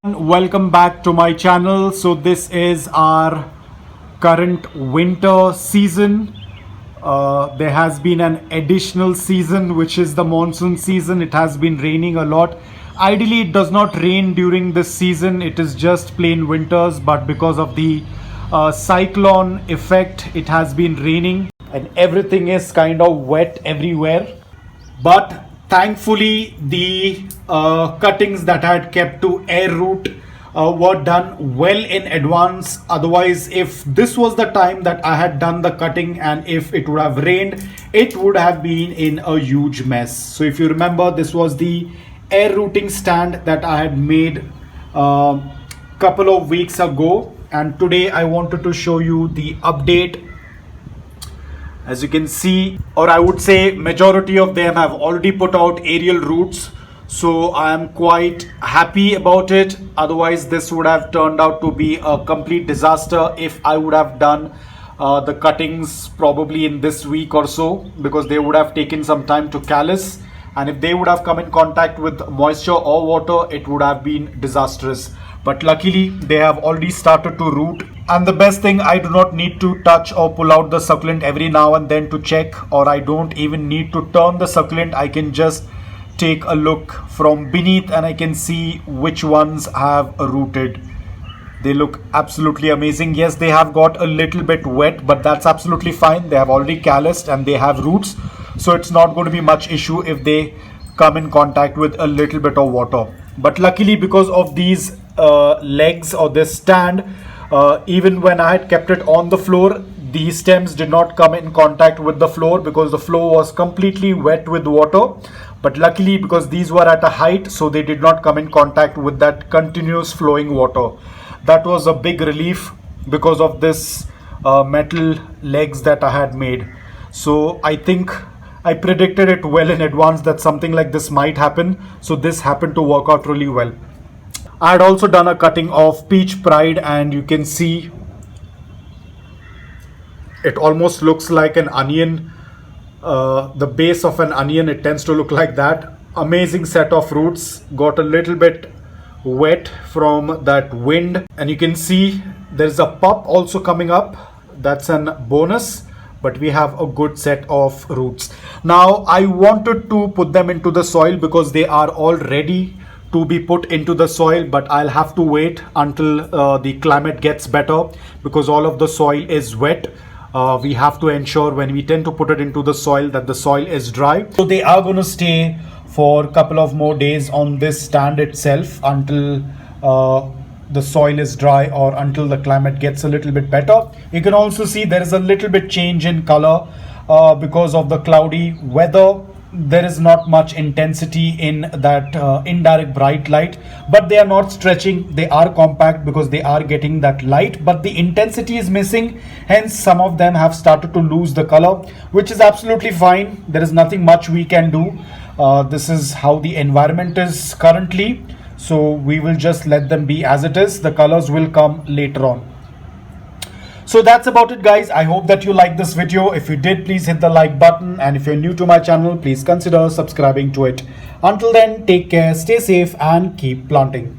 Welcome back to my channel. So this is our current winter season. There has been an additional season, which is the monsoon season. It has been raining a lot. Ideally it does not rain during this season, it is just plain winters, but because of the cyclone effect it has been raining and everything is kind of wet everywhere. But thankfully the cuttings that I had kept to air root were done well in advance. Otherwise, if this was the time that I had done the cutting and if it would have rained, it would have been in a huge mess. So if you remember, this was the air rooting stand that I had made couple of weeks ago, and today I wanted to show you the update. As you can see, or I would say majority of them have already put out aerial roots, so I am quite happy about it. Otherwise this would have turned out to be a complete disaster if I would have done the cuttings probably in this week or so, because they would have taken some time to callus, and if they would have come in contact with moisture or water, it would have been disastrous. But luckily they have already started to root, and the best thing, I do not need to touch or pull out the succulent every now and then to check, or I don't even need to turn the succulent. I can just take a look from beneath and I can see which ones have rooted. They look absolutely amazing. Yes, they have got a little bit wet, but that's absolutely fine. They have already calloused and they have roots, so it's not going to be much issue if they come in contact with a little bit of water. But luckily, because of these legs or this stand, even when I had kept it on the floor, these stems did not come in contact with the floor because the floor was completely wet with water. But luckily, because these were at a height, so they did not come in contact with that continuous flowing water. That was a big relief because of this metal legs that I had made. So I think I predicted it well in advance that something like this might happen. So this happened to work out really well. I had also done a cutting of peach pride, and you can see it almost looks like an onion. The base of an onion, it tends to look like that. Amazing set of roots, got a little bit wet from that wind, and you can see there's a pup also coming up. That's an bonus, but we have a good set of roots. Now I wanted to put them into the soil because they are all ready to be put into the soil, but I'll have to wait until the climate gets better because all of the soil is wet. We have to ensure when we tend to put it into the soil that the soil is dry. So they are going to stay for a couple of more days on this stand itself until the soil is dry or until the climate gets a little bit better. You can also see there is a little bit change in color because of the cloudy weather. There is not much intensity in that indirect bright light, but they are not stretching. They are compact because they are getting that light, but the intensity is missing. Hence some of them have started to lose the color, which is absolutely fine. There is nothing much we can do. This is how the environment is currently, so we will just let them be as it is. The colors will come later on. So that's about it, guys. I hope that you liked this video. If you did, please hit the like button, and if you're new to my channel, please consider subscribing to it. Until then, take care, stay safe, and keep planting.